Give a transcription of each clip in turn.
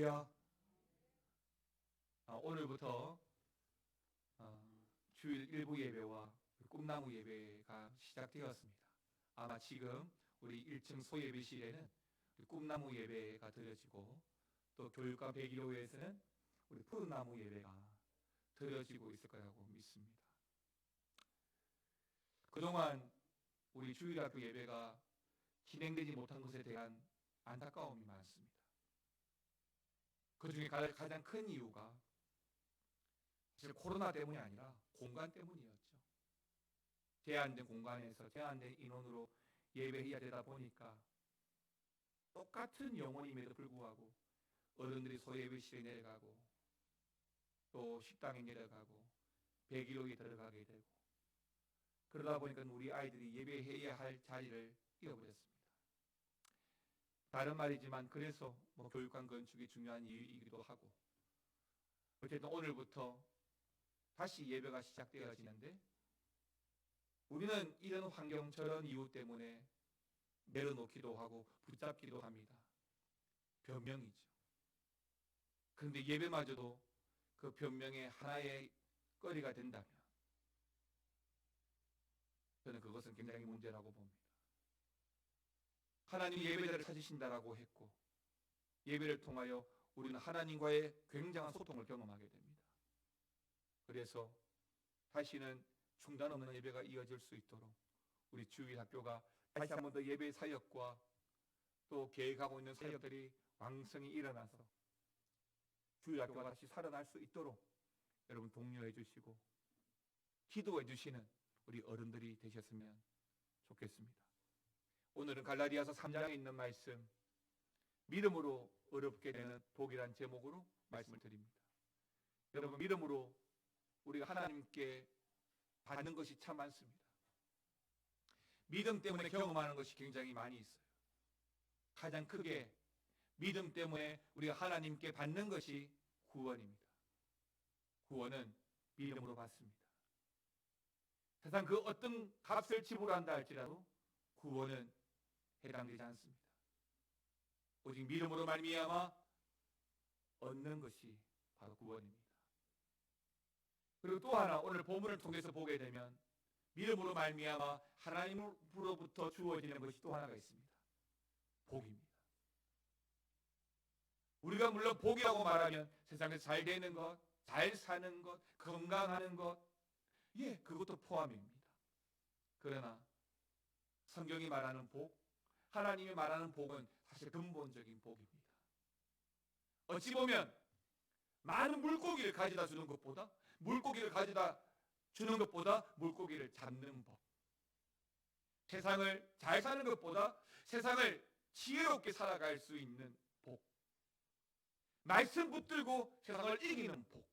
할렐루야. 오늘부터 주일 일부 예배와 꿈나무 예배가 시작되었습니다. 아마 지금 우리 1층 소예배실에는 꿈나무 예배가 드려지고, 또 교육과 배기로회에서는 우리 푸른 나무 예배가 드려지고 있을 거라고 믿습니다. 그동안 우리 주일학교 예배가 진행되지 못한 것에 대한 안타까움이 많습니다. 그 중에 가장 큰 이유가 사실 코로나 때문이 아니라 공간 때문이었죠. 제한된 공간에서 제한된 인원으로 예배해야 되다 보니까 똑같은 영혼임에도 불구하고 어른들이 소예배실에 내려가고 또 식당에 내려가고 배기로에 들어가게 되고, 그러다 보니까 우리 아이들이 예배해야 할 자리를 잃어버렸습니다. 다른 말이지만 그래서 교육관 건축이 중요한 이유이기도 하고, 어쨌든 오늘부터 다시 예배가 시작되어지는데, 우리는 이런 환경, 저런 이유 때문에 내려놓기도 하고 붙잡기도 합니다. 변명이죠. 그런데 예배마저도 그 변명의 하나의 거리가 된다면 저는 그것은 굉장히 문제라고 봅니다. 하나님이 예배자를 찾으신다라고 했고, 예배를 통하여 우리는 하나님과의 굉장한 소통을 경험하게 됩니다. 그래서 다시는 중단 없는 예배가 이어질 수 있도록 우리 주일학교가 다시 한 번 더 예배 사역과 또 계획하고 있는 사역들이 왕성히 일어나서 주일학교가 다시 살아날 수 있도록 여러분 독려해 주시고 기도해 주시는 우리 어른들이 되셨으면 좋겠습니다. 오늘은 갈라디아서 3장에 있는 말씀, 믿음으로 어렵게 되는 복이란 제목으로 말씀을 드립니다. 여러분, 믿음으로 우리가 하나님께 받는 것이 참 많습니다. 믿음 때문에 경험하는 것이 굉장히 많이 있어요. 가장 크게 믿음 때문에 우리가 하나님께 받는 것이 구원입니다. 구원은 믿음으로 받습니다. 세상 그 어떤 값을 지불한다 할지라도 구원은 해당되지 않습니다. 오직 믿음으로 말미암아 얻는 것이 바로 구원입니다. 그리고 또 하나, 오늘 본문을 통해서 보게 되면 믿음으로 말미암아 하나님으로부터 주어지는 것이 또 하나가 있습니다. 복입니다. 우리가 물론 복이라고 말하면 세상에서 잘 되는 것, 잘 사는 것, 건강하는 것, 그것도 포함입니다. 그러나 성경이 말하는 복, 하나님이 말하는 복은 사실 근본적인 복입니다. 어찌 보면 많은 물고기를 가져다 주는 것보다 물고기를 잡는 법, 세상을 잘 사는 것보다 세상을 지혜롭게 살아갈 수 있는 복, 말씀 붙들고 세상을 이기는 복,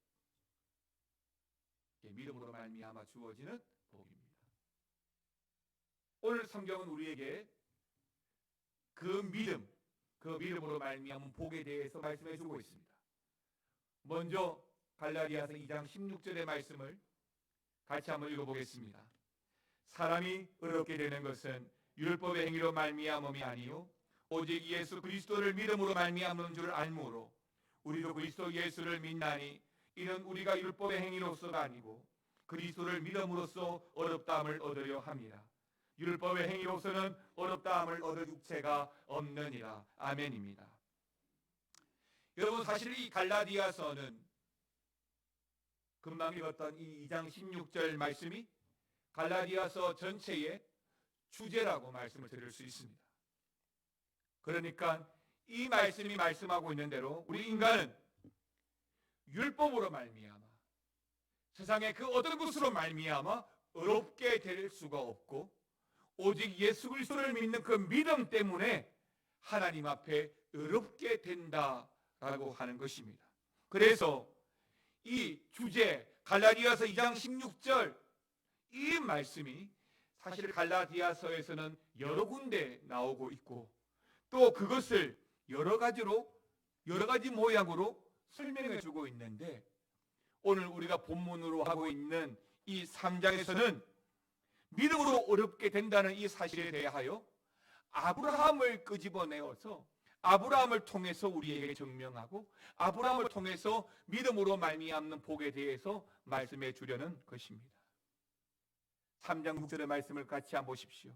믿음으로 말미암아 주어지는 복입니다. 오늘 성경은 우리에게 그 믿음으로 말미암은 복에 대해서 말씀해 주고 있습니다. 먼저 갈라디아서 2장 16절의 말씀을 같이 한번 읽어보겠습니다. 사람이 의롭게 되는 것은 율법의 행위로 말미암음이 아니요 오직 예수 그리스도를 믿음으로 말미암는 줄 알므로 우리도 그리스도 예수를 믿나니 이는 우리가 율법의 행위로서가 아니고 그리스도를 믿음으로써 어렵다함을 얻으려 함이라. 율법의 행위로서는 어렵다함을 얻을 육체가 없느니라. 아멘입니다. 여러분, 사실 이 갈라디아서는 금방 읽었던 이 2장 16절 말씀이 갈라디아서 전체의 주제라고 말씀을 드릴 수 있습니다. 그러니까 이 말씀이 말씀하고 있는 대로 우리 인간은 율법으로 말미암아 세상의 그 어떤 것으로 말미암아 어렵게 될 수가 없고 오직 예수 그리스도를 믿는 그 믿음 때문에 하나님 앞에 어렵게 된다라고 하는 것입니다. 그래서 이 주제 갈라디아서 2장 16절 이 말씀이 사실 갈라디아서에서는 여러 군데 나오고 있고 또 그것을 여러 가지 모양으로 설명해 주고 있는데, 오늘 우리가 본문으로 하고 있는 이 3장에서는 믿음으로 어렵게 된다는 이 사실에 대하여 아브라함을 끄집어내어서 아브라함을 통해서 우리에게 증명하고 아브라함을 통해서 믿음으로 말미암는 복에 대해서 말씀해 주려는 것입니다. 3장 6절의 말씀을 같이 한번 보십시오.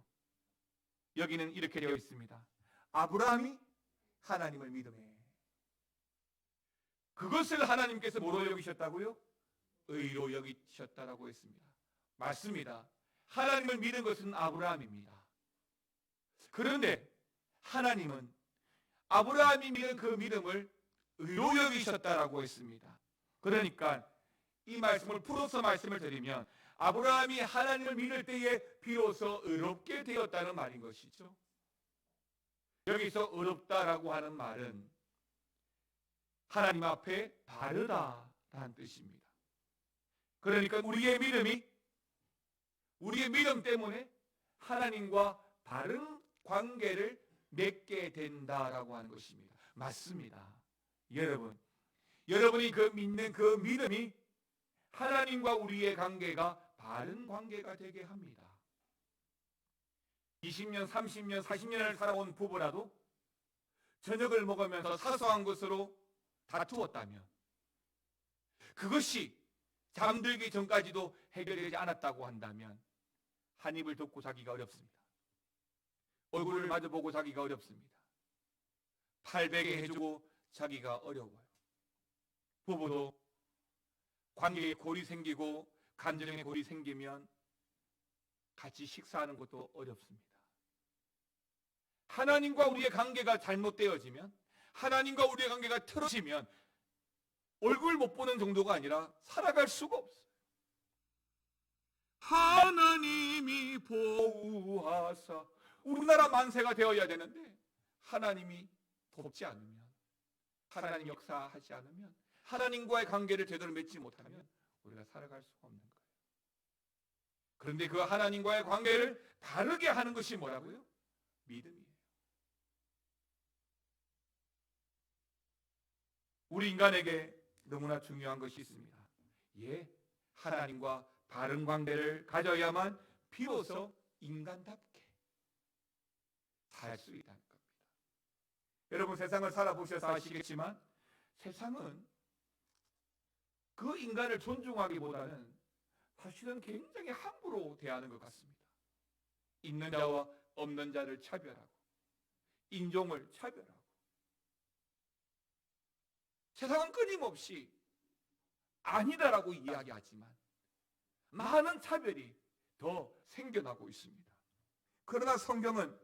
여기는 이렇게 되어 있습니다. 아브라함이 하나님을 믿음에 그것을 하나님께서 뭐로 여기셨다고요? 의로 여기셨다라고 했습니다. 맞습니다. 하나님을 믿은 것은 아브라함입니다. 그런데 하나님은 아브라함이 믿은 그 믿음을 의로 여기셨다라고 했습니다. 그러니까 이 말씀을 풀어서 말씀을 드리면 아브라함이 하나님을 믿을 때에 비로소 의롭게 되었다는 말인 것이죠. 여기서 의롭다라고 하는 말은 하나님 앞에 바르다라는 뜻입니다. 그러니까 우리의 믿음 때문에 하나님과 바른 관계를 맺게 된다라고 하는 것입니다. 맞습니다. 여러분이 그 믿는 그 믿음이 하나님과 우리의 관계가 바른 관계가 되게 합니다. 20년, 30년, 40년을 살아온 부부라도 저녁을 먹으면서 사소한 것으로 다투었다면 그것이 잠들기 전까지도 해결되지 않았다고 한다면 한 입을 덮고 자기가 어렵습니다. 얼굴을 마주보고 자기가 어렵습니다. 팔베개 해주고 자기가 어려워요. 부부도 관계에 골이 생기고 감정에 골이 생기면 같이 식사하는 것도 어렵습니다. 하나님과 우리의 관계가 잘못되어지면, 하나님과 우리의 관계가 틀어지면 얼굴 못 보는 정도가 아니라 살아갈 수가 없어요. 하나님이 보호하사, 우리나라 만세가 되어야 되는데 하나님이 돕지 않으면, 하나님 역사하지 않으면, 하나님과의 관계를 제대로 맺지 못하면 우리가 살아갈 수가 없는 거예요. 그런데 그 하나님과의 관계를 바르게 하는 것이 뭐라고요? 믿음이에요. 우리 인간에게 너무나 중요한 것이 있습니다. 하나님과 바른 관계를 가져야만 비로소 인간답게 살 수 있다는 겁니다. 여러분, 세상을 살아보셔서 아시겠지만 세상은 그 인간을 존중하기보다는 사실은 굉장히 함부로 대하는 것 같습니다. 있는 자와 없는 자를 차별하고 인종을 차별하고, 세상은 끊임없이 아니다라고 이야기하지만 많은 차별이 더 생겨나고 있습니다. 그러나 성경은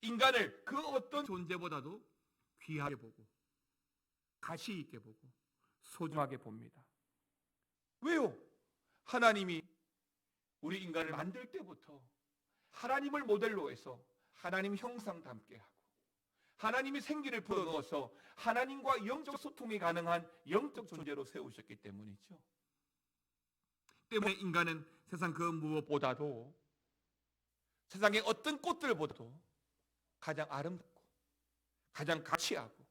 인간을 그 어떤 존재보다도 귀하게 보고 가치 있게 보고 소중하게 봅니다. 왜요? 하나님이 우리 인간을 만들 때부터 하나님을 모델로 해서 하나님 형상 닮게 하고 하나님이 생기를 불어넣어서 하나님과 영적 소통이 가능한 영적 존재로 세우셨기 때문이죠. 때문에 인간은 세상 그 무엇보다도, 세상의 어떤 꽃들보다도 가장 아름답고 가장 가치하고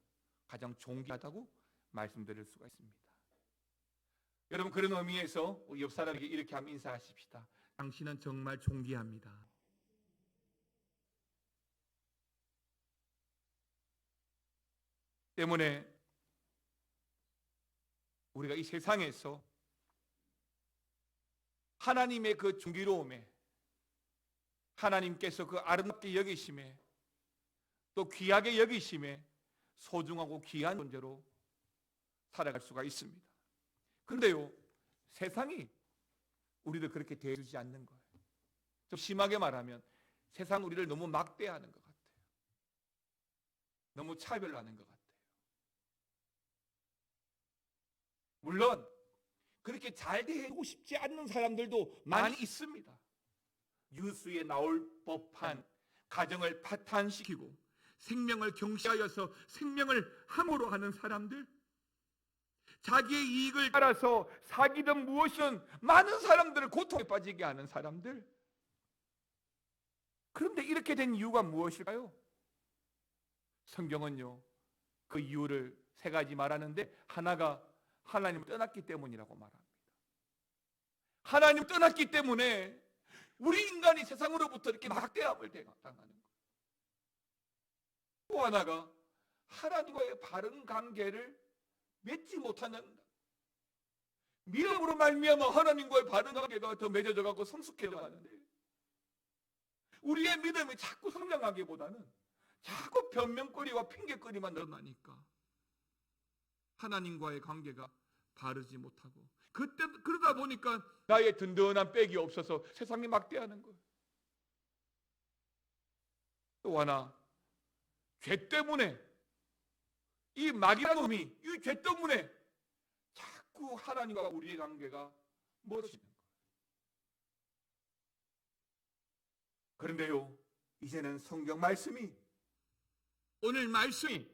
가장 존귀하다고 말씀드릴 수가 있습니다. 여러분, 그런 의미에서 우리 옆 사람에게 이렇게 한번 인사하십시다. 당신은 정말 존귀합니다. 때문에 우리가 이 세상에서 하나님의 그 존귀로움에, 하나님께서 그 아름답게 여기심에, 또 귀하게 여기심에 소중하고 귀한 존재로 살아갈 수가 있습니다. 그런데요, 세상이 우리를 그렇게 대해주지 않는 거예요. 좀 심하게 말하면 세상 우리를 너무 막대하는 것 같아요. 너무 차별하는 것 같아요. 물론 그렇게 잘 대해주고 싶지 않는 사람들도 많이 있습니다. 뉴스에 나올 법한 가정을 파탄시키고 생명을 경시하여서 생명을 함으로 하는 사람들, 자기의 이익을 따라서 사기든 무엇이든 많은 사람들을 고통에 빠지게 하는 사람들. 그런데 이렇게 된 이유가 무엇일까요? 성경은요, 그 이유를 세 가지 말하는데 하나가 하나님을 떠났기 때문이라고 말합니다. 하나님 떠났기 때문에 우리 인간이 세상으로부터 이렇게 막대함을 당하는 거예요. 또 하나가 하나님과의 바른 관계를 맺지 못하는, 믿음으로 말미암아 하나님과의 바른 관계가 더 맺어져 가고 성숙해져 가는데, 우리의 믿음이 자꾸 성장하기보다는 자꾸 변명거리와 핑계거리만 늘어나니까 하나님과의 관계가 바르지 못하고, 그러다 보니까 나의 든든한 백이 없어서 세상이 막대하는 거예요. 또 하나, 죄 때문에, 이 마귀라는 놈이 이 죄 때문에 자꾸 하나님과 우리의 관계가 멀어지는 거예요. 그런데요, 이제는 성경 말씀이, 오늘 말씀이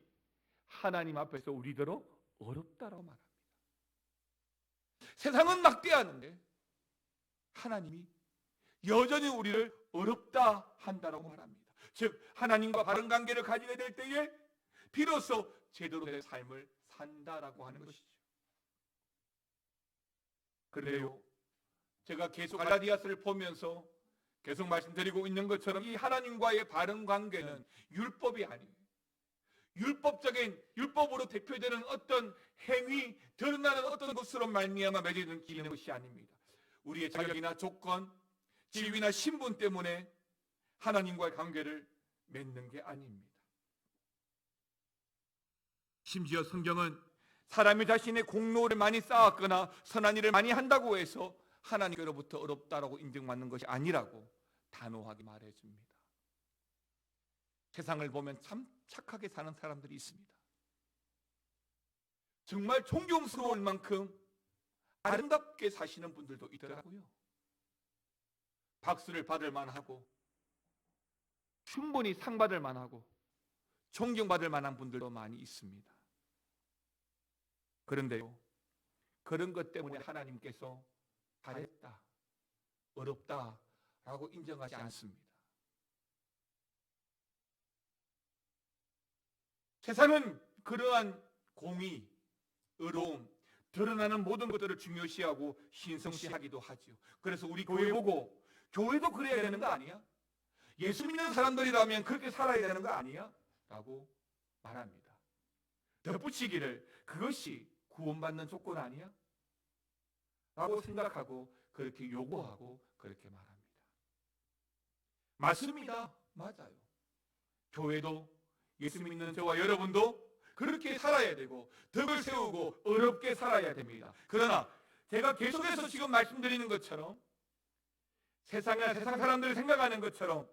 하나님 앞에서 우리더러 어렵다라고 말합니다. 세상은 막대하는데 하나님이 여전히 우리를 어렵다 한다라고 말합니다. 즉 하나님과 바른 관계를 가지게 될 때에 비로소 제대로 된 삶을 산다라고 하는 것이죠. 그런데요, 제가 계속 갈라디아서를 보면서 계속 말씀드리고 있는 것처럼 이 하나님과의 바른 관계는 율법이 아니에요. 율법으로 대표되는 어떤 행위, 드러나는 어떤 것으로 말미암아 맺어지는 것이 아닙니다. 우리의 자격이나 조건, 지위나 신분 때문에 하나님과의 관계를 맺는 게 아닙니다. 심지어 성경은 사람이 자신의 공로를 많이 쌓았거나 선한 일을 많이 한다고 해서 하나님께로부터 어렵다라고 인정받는 것이 아니라고 단호하게 말해줍니다. 세상을 보면 참 착하게 사는 사람들이 있습니다. 정말 존경스러울 만큼 아름답게 사시는 분들도 있더라고요. 박수를 받을 만하고 충분히 상 받을 만하고 존경받을 만한 분들도 많이 있습니다. 그런데요, 그런 것 때문에 하나님께서 잘했다, 어렵다라고 인정하지 않습니다. 세상은 그러한 공의, 의로움, 드러나는 모든 것들을 중요시하고 신성시하기도 하죠. 그래서 우리 교회 보고 교회도 그래야 되는 거 아니야? 예수 믿는 사람들이라면 그렇게 살아야 되는 거 아니야? 라고 말합니다. 덧붙이기를 그것이 구원받는 조건 아니야? 라고 생각하고 그렇게 요구하고 그렇게 말합니다. 맞습니다. 맞아요. 교회도 예수 믿는 저와 여러분도 그렇게 살아야 되고 덕을 세우고 어렵게 살아야 됩니다. 그러나 제가 계속해서 지금 말씀드리는 것처럼 세상 사람들이 생각하는 것처럼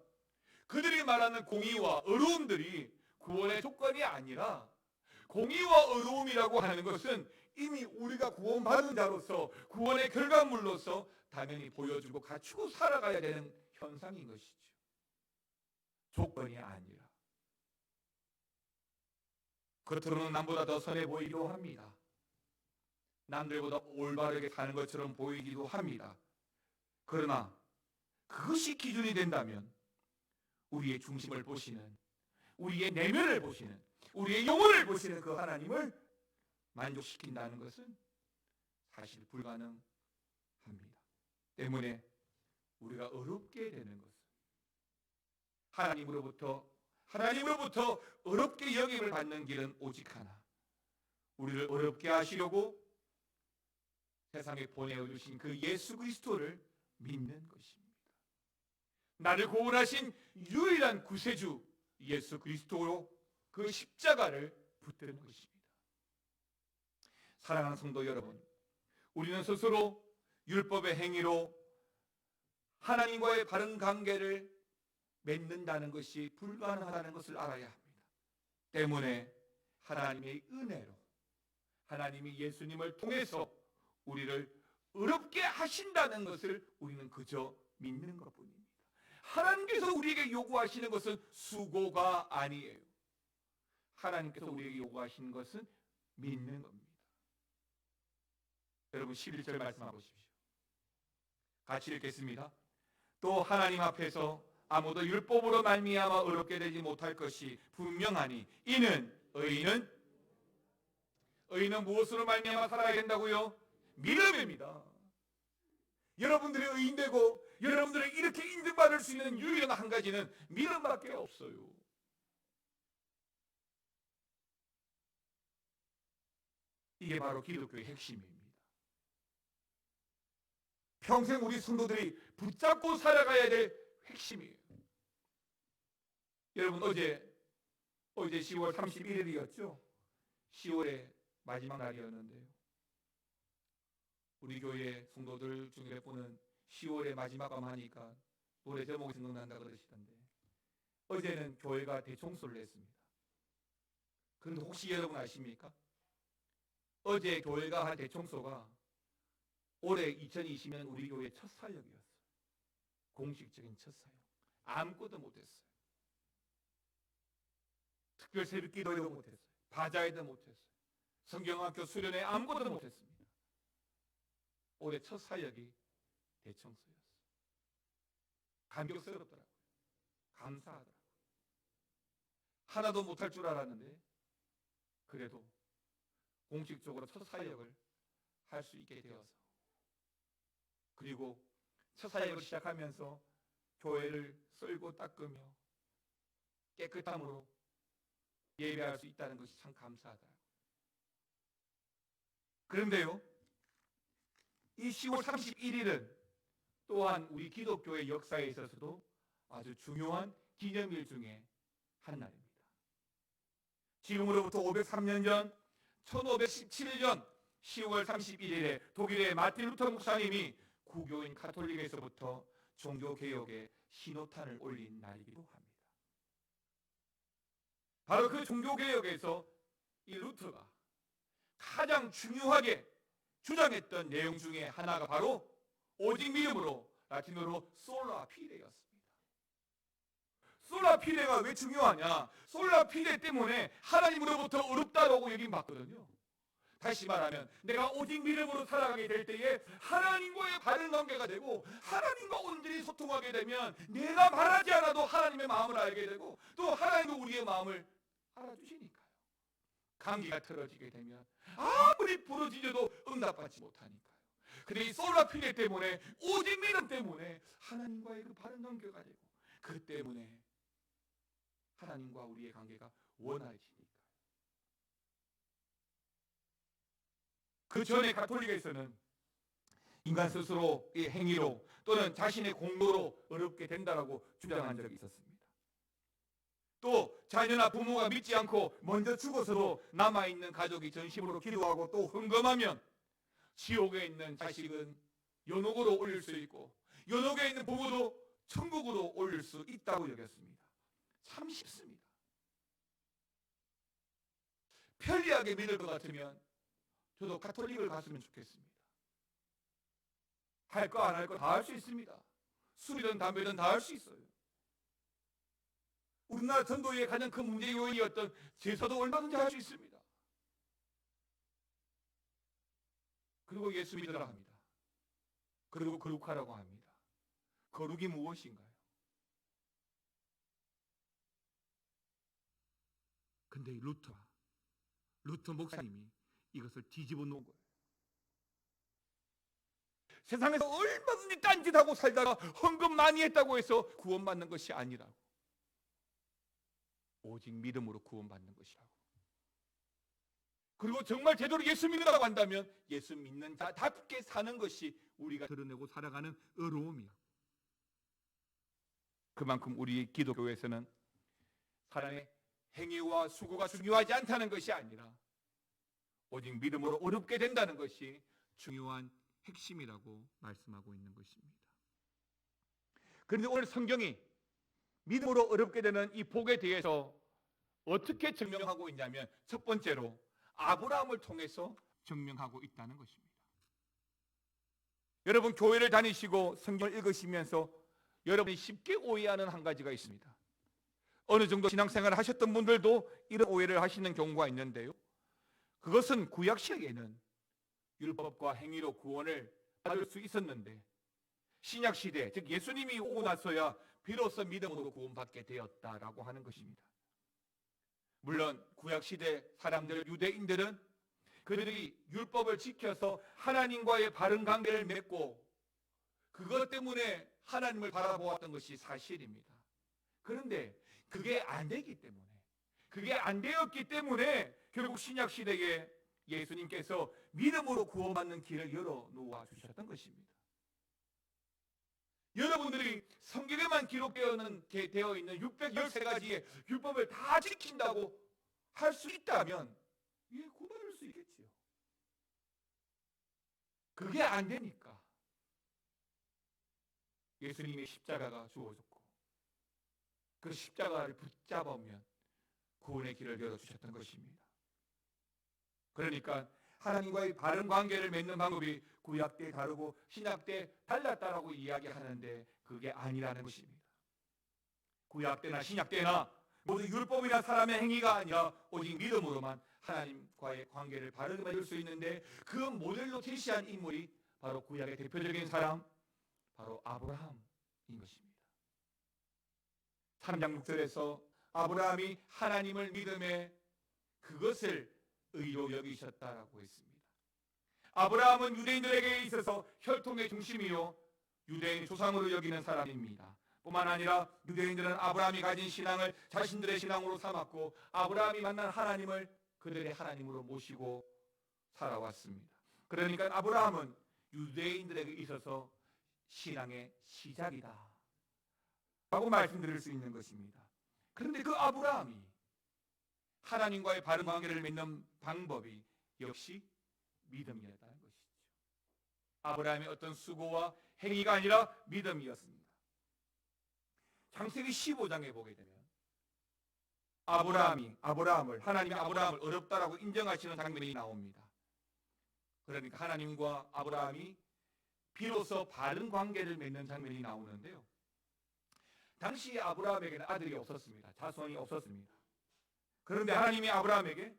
그들이 말하는 공의와 어려움들이 구원의 조건이 아니라, 공의와 어려움이라고 하는 것은 이미 우리가 구원받은 자로서 구원의 결과물로서 당연히 보여주고 갖추고 살아가야 되는 현상인 것이죠. 조건이 아니라. 겉으로는 남보다 더 선해 보이기도 합니다. 남들보다 올바르게 사는 것처럼 보이기도 합니다. 그러나 그것이 기준이 된다면 우리의 중심을 보시는, 우리의 내면을 보시는, 우리의 영혼을 보시는 그 하나님을 만족시킨다는 것은 사실 불가능합니다. 때문에 우리가 어렵게 되는 것은 하나님으로부터 어렵게 여김을 받는 길은 오직 하나, 우리를 어렵게 하시려고 세상에 보내주신 그 예수 그리스도를 믿는 것입니다. 나를 구원하신 유일한 구세주 예수 그리스도로 그 십자가를 붙드는 것입니다. 사랑하는 성도 여러분, 우리는 스스로 율법의 행위로 하나님과의 바른 관계를 맺는다는 것이 불가능하다는 것을 알아야 합니다. 때문에 하나님의 은혜로, 하나님이 예수님을 통해서 우리를 어렵게 하신다는 것을 우리는 그저 믿는 것뿐입니다. 하나님께서 우리에게 요구하시는 것은 수고가 아니에요. 하나님께서 우리에게 요구하시는 것은 믿는 겁니다. 여러분 11절 말씀 한번 보십시오. 같이 읽겠습니다. 또 하나님 앞에서 아무도 율법으로 말미암아 어렵게 되지 못할 것이 분명하니 이는 의인은 무엇으로 말미암아 살아야 된다고요? 믿음입니다. 여러분들이 의인되고 여러분들이 이렇게 인정받을 수 있는 유일한 한 가지는 믿음밖에 없어요. 이게 바로 기독교의 핵심입니다. 평생 우리 성도들이 붙잡고 살아가야 될 핵심이에요. 여러분, 어제 10월 31일이었죠. 10월의 마지막 날이었는데요. 우리 교회 성도들 중에 몇 분은 10월의 마지막 밤 하니까 노래 제목이 생각난다 그러시던데, 어제는 교회가 대청소를 했습니다. 그런데 혹시 여러분 아십니까? 어제 교회가 한 대청소가 올해 2020년 우리 교회 첫 사역이었어요. 공식적인 첫 사역. 아무것도 못했어요. 특별 새벽 기도회도 못했어요. 바자회도 못했어요. 성경학교 수련회 아무것도 못했습니다. 올해 첫 사역이 대청소였어요. 감격스럽더라고요. 감사하더라고요. 하나도 못할 줄 알았는데 그래도 공식적으로 첫 사역을 할 수 있게 되어서, 그리고 첫 사역을 시작하면서 교회를 쓸고 닦으며 깨끗함으로 예배할 수 있다는 것이 참 감사하더라고요. 그런데요, 이 10월 31일은 또한 우리 기독교의 역사에 있어서도 아주 중요한 기념일 중에 한 날입니다. 지금으로부터 503년 전 1517년 10월 31일에 독일의 마틴 루터 목사님이 구교인 가톨릭에서부터 종교개혁의 신호탄을 올린 날이기도 합니다. 바로 그 종교개혁에서 이 루터가 가장 중요하게 주장했던 내용 중에 하나가 바로 오직 믿음으로, 라틴어로 솔라 피데였습니다. 솔라 피데가 왜 중요하냐? 솔라 피데 때문에 하나님으로부터 의롭다라고 얘기받거든요. 다시 말하면 내가 오직 믿음으로 살아가게 될 때에 하나님과의 바른 관계가 되고, 하나님과 온전히 소통하게 되면 내가 말하지 않아도 하나님의 마음을 알게 되고, 또 하나님도 우리의 마음을 알아주시니까요. 감기가 틀어지게 되면 아무리 부르짖어도 응답받지 못하니까요. 근데 이 솔라 피데 때문에, 오직 믿음 때문에 하나님과의 그 바른 관계가 되고, 그 때문에 하나님과 우리의 관계가 원활해지니까요. 그 전에 가톨릭에서는 인간 스스로의 행위로 또는 자신의 공로로 어렵게 된다라고 주장한 적이 있었습니다. 또 자녀나 부모가 믿지 않고 먼저 죽어서도 남아있는 가족이 전심으로 기도하고 또 헌금하면 지옥에 있는 자식은 연옥으로 올릴 수 있고, 연옥에 있는 부모도 천국으로 올릴 수 있다고 여겼습니다. 참 쉽습니다. 편리하게 믿을 것 같으면 저도 가톨릭을 갔으면 좋겠습니다. 할 거 안 할 거 다 할 수 있습니다. 술이든 담배든 다 할 수 있어요. 우리나라 전도의 가장 큰 문제 요인이었던 제사도 얼마든지 할 수 있습니다. 그리고 예수 믿으라 합니다. 그리고 거룩하라고 합니다. 거룩이 무엇인가요? 근데 루터 목사님이 이것을 뒤집어 놓은 거예요. 세상에서 얼마든지 딴짓하고 살다가 헌금 많이 했다고 해서 구원받는 것이 아니라고. 오직 믿음으로 구원받는 것이라고. 그리고 정말 제대로 예수 믿는다고 한다면 예수 믿는 자답게 사는 것이 우리가 드러내고 살아가는 의로움이야. 그만큼 우리 기독교에서는 사람의 행위와 수고가 중요하지 않다는 것이 아니라 오직 믿음으로 어렵게 된다는 것이 중요한 핵심이라고 말씀하고 있는 것입니다. 그런데 오늘 성경이 믿음으로 어렵게 되는 이 복에 대해서 어떻게 증명하고 있냐면, 첫 번째로 아브라함을 통해서 증명하고 있다는 것입니다. 여러분, 교회를 다니시고 성경을 읽으시면서 여러분이 쉽게 오해하는 한 가지가 있습니다. 어느 정도 신앙생활을 하셨던 분들도 이런 오해를 하시는 경우가 있는데요, 그것은 구약 시대에는 율법과 행위로 구원을 받을 수 있었는데 신약 시대, 즉 예수님이 오고 나서야 비로소 믿음으로 구원받게 되었다라고 하는 것입니다. 물론 구약 시대 사람들, 유대인들은 그들이 율법을 지켜서 하나님과의 바른 관계를 맺고 그것 때문에 하나님을 바라보았던 것이 사실입니다. 그런데 그게 안 되기 때문에, 그게 안 되었기 때문에 결국 신약 시대에 예수님께서 믿음으로 구원받는 길을 열어놓아 주셨던 것입니다. 여러분들이 성경에만 기록되어 있는 613가지의 율법을 다 지킨다고 할 수 있다면 구원받을 수 있겠지요. 그게 안 되니까 예수님의 십자가가 주어졌고 그 십자가를 붙잡으면 구원의 길을 열어주셨던 것입니다. 그러니까 하나님과의 바른 관계를 맺는 방법이 구약 때 다르고 신약 때 달랐다라고 이야기하는데 그게 아니라는 것입니다. 구약 때나 신약 때나 모두 율법이나 사람의 행위가 아니라 오직 믿음으로만 하나님과의 관계를 바르게 맺을 수 있는데 그 모델로 제시한 인물이 바로 구약의 대표적인 사람, 바로 아브라함인 것입니다. 3장 6절에서 아브라함이 하나님을 믿음에 그것을 의로 여기셨다라고 했습니다. 아브라함은 유대인들에게 있어서 혈통의 중심이요 유대인 조상으로 여기는 사람입니다. 뿐만 아니라 유대인들은 아브라함이 가진 신앙을 자신들의 신앙으로 삼았고 아브라함이 만난 하나님을 그들의 하나님으로 모시고 살아왔습니다. 그러니까 아브라함은 유대인들에게 있어서 신앙의 시작이다 라고 말씀드릴 수 있는 것입니다. 그런데 그 아브라함이 하나님과의 바른 관계를 맺는 방법이 역시 믿음이었다는 것이죠. 아브라함의 어떤 수고와 행위가 아니라 믿음이었습니다. 창세기 15장에 보게 되면 하나님이 아브라함을 어렵다라고 인정하시는 장면이 나옵니다. 그러니까 하나님과 아브라함이 비로소 바른 관계를 맺는 장면이 나오는데요. 당시 아브라함에게는 아들이 없었습니다. 자손이 없었습니다. 그런데 하나님이 아브라함에게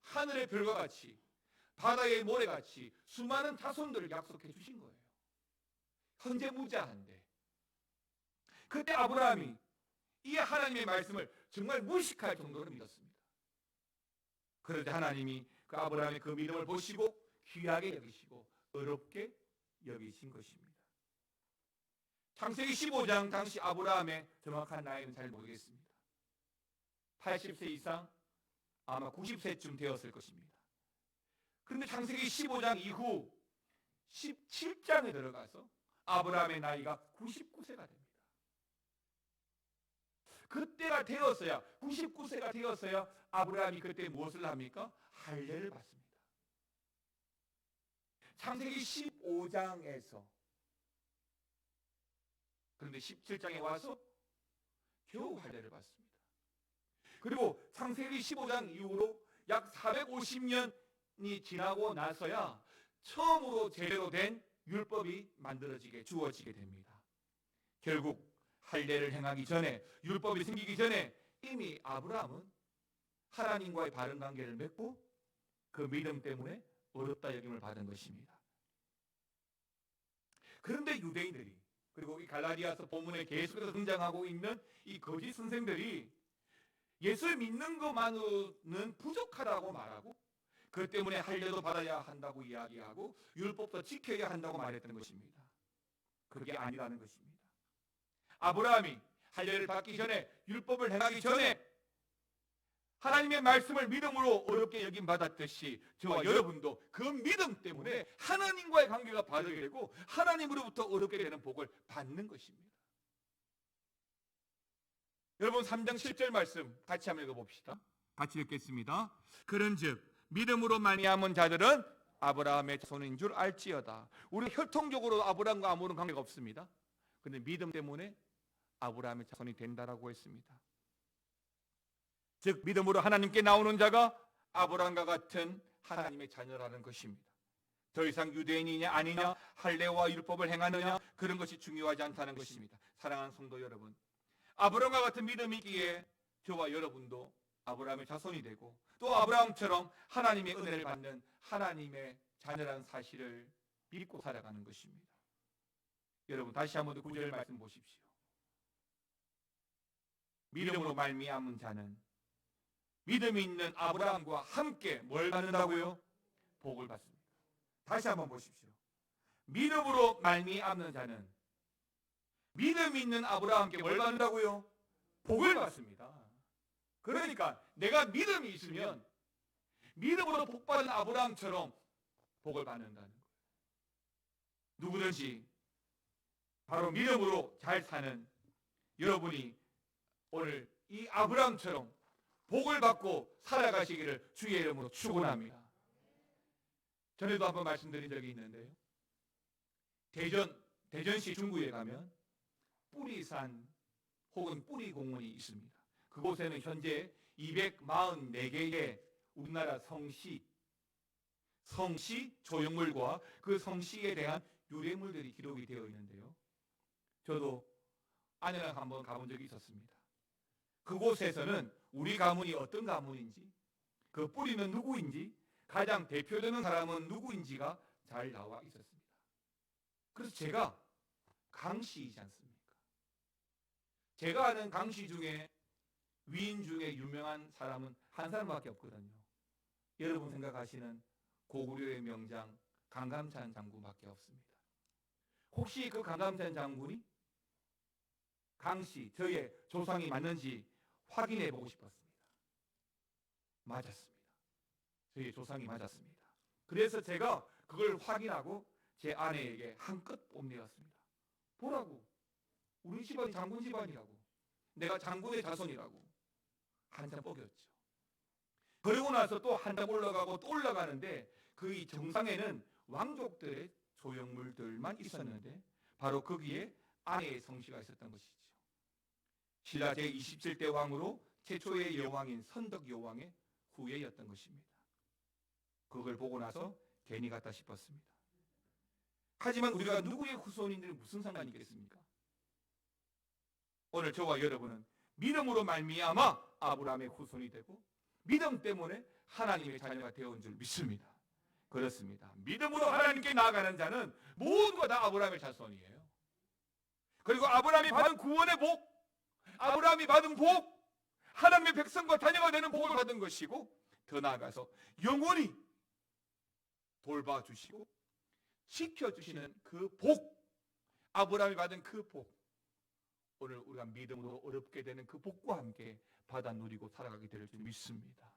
하늘의 별과 같이 바다의 모래같이 수많은 자손들을 약속해 주신 거예요. 현재무자한데 그때 아브라함이 이 하나님의 말씀을 정말 무식할 정도로 믿었습니다. 그런데 하나님이 그 아브라함의 그 믿음을 보시고 귀하게 여기시고 어렵게 여기신 것입니다. 창세기 15장 당시 아브라함의 정확한 나이는 잘 모르겠습니다. 80세 이상 아마 90세쯤 되었을 것입니다. 그런데 창세기 15장 이후 17장에 들어가서 아브라함의 나이가 99세가 됩니다. 그때가 되었어야 99세가 되었어야 아브라함이 그때 무엇을 합니까? 할례를 받습니다. 창세기 15장에서 그런데 17장에 와서 겨우 할례를 받습니다. 그리고 창세기 15장 이후로 약 450년이 지나고 나서야 처음으로 제대로 된 율법이 주어지게 됩니다. 결국 할례를 행하기 전에 율법이 생기기 전에 이미 아브라함은 하나님과의 바른 관계를 맺고 그 믿음 때문에 어렵다 여김을 받은 것입니다. 그런데 유대인들이 그리고 이 갈라디아서 본문에 계속해서 등장하고 있는 이 거짓 선생들이 예수를 믿는 것만으로는 부족하다고 말하고 그 때문에 할례도 받아야 한다고 이야기하고 율법도 지켜야 한다고 말했던 것입니다. 그게 아니라는 것입니다. 아브라함이 할례를 받기 전에 율법을 행하기 전에 하나님의 말씀을 믿음으로 어렵게 여김 받았듯이 저와 여러분도 그 믿음 때문에 하나님과의 관계가 바르게 되고 하나님으로부터 어렵게 되는 복을 받는 것입니다. 여러분 3장 7절 말씀 같이 한번 읽어봅시다. 같이 읽겠습니다. 그런즉 믿음으로 말미암은 자들은 아브라함의 자손인 줄 알지어다. 우리 혈통적으로 아브라함과 아무런 관계가 없습니다. 그런데 믿음 때문에 아브라함의 자손이 된다라고 했습니다. 즉 믿음으로 하나님께 나오는 자가 아브라함과 같은 하나님의 자녀라는 것입니다. 더 이상 유대인이냐 아니냐 할례와 율법을 행하느냐 그런 것이 중요하지 않다는 것입니다. 사랑하는 성도 여러분, 아브라함과 같은 믿음이 있기에 저와 여러분도 아브라함의 자손이 되고 또 아브라함처럼 하나님의 은혜를 받는 하나님의 자녀라는 사실을 믿고 살아가는 것입니다. 여러분 다시 한번 더 9절 말씀 보십시오. 믿음으로 말미암은 자는 믿음이 있는 아브라함과 함께 뭘 받는다고요? 복을 받습니다. 다시 한번 보십시오. 믿음으로 말미암는 자는 믿음이 있는 아브라함께 뭘 받는다고요? 복을 받습니다. 그러니까 내가 믿음이 있으면 믿음으로 복받은 아브라함처럼 복을 받는다는 거예요. 누구든지 바로 믿음으로 잘 사는 여러분이 오늘 이 아브라함처럼 복을 받고 살아가시기를 주의 이름으로 축원합니다. 전에도 한번 말씀드린 적이 있는데요. 대전시 중구에 가면 뿌리산 혹은 뿌리공원이 있습니다. 그곳에는 현재 244개의 우리나라 성시 조형물과 그 성시에 대한 유래물들이 기록이 되어 있는데요. 저도 아내랑 한번 가본 적이 있었습니다. 그곳에서는 우리 가문이 어떤 가문인지, 그 뿌리는 누구인지, 가장 대표되는 사람은 누구인지가 잘 나와 있었습니다. 그래서 제가 강씨이지 않습니까? 제가 아는 강씨 중에 위인 중에 유명한 사람은 한 사람밖에 없거든요. 여러분 생각하시는 고구려의 명장 강감찬 장군밖에 없습니다. 혹시 그 강감찬 장군이 강씨, 저의 조상이 맞는지 확인해 보고 싶었습니다. 맞았습니다. 저의 조상이 맞았습니다. 그래서 제가 그걸 확인하고 제 아내에게 한껏 뽐내었습니다. 보라고, 우리 집안이 장군 집안이라고, 내가 장군의 자손이라고 한참 뽀겼죠. 그러고 나서 또 한참 올라가고 또 올라가는데 그 이 정상에는 왕족들의 조형물들만 있었는데 바로 거기에 아내의 성씨가 있었던 것이죠. 신라 제27대 왕으로 최초의 여왕인 선덕 여왕의 후예였던 것입니다. 그걸 보고 나서 괜히 갔다 싶었습니다. 하지만 우리가 누구의 후손인지는 무슨 상관이 있겠습니까? 오늘 저와 여러분은 믿음으로 말미암아 아브라함의 후손이 되고 믿음 때문에 하나님의 자녀가 되어온 줄 믿습니다. 그렇습니다. 믿음으로 하나님께 나아가는 자는 모두가 다 아브라함의 자손이에요. 그리고 아브라함이 받은 구원의 복, 아브라함이 받은 복, 하나님의 백성과 자녀가 되는 복을 받은 것이고 더 나아가서 영원히 돌봐주시고 지켜주시는 그 복, 아브라함이 받은 그 복, 오늘 우리가 믿음으로 어렵게 되는 그 복과 함께 받아 누리고 살아가게 될 줄 믿습니다.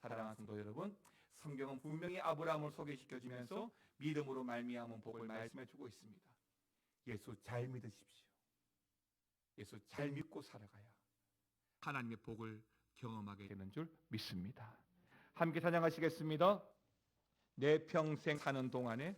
사랑하는 성도 여러분, 성경은 분명히 아브라함을 소개시켜주면서 믿음으로 말미암은 복을 말씀해주고 있습니다. 예수 잘 믿으십시오. 예수 잘 믿고 살아가야 하나님의 복을 경험하게 되는 줄 믿습니다. 함께 찬양하시겠습니다. 내 평생 사는 동안에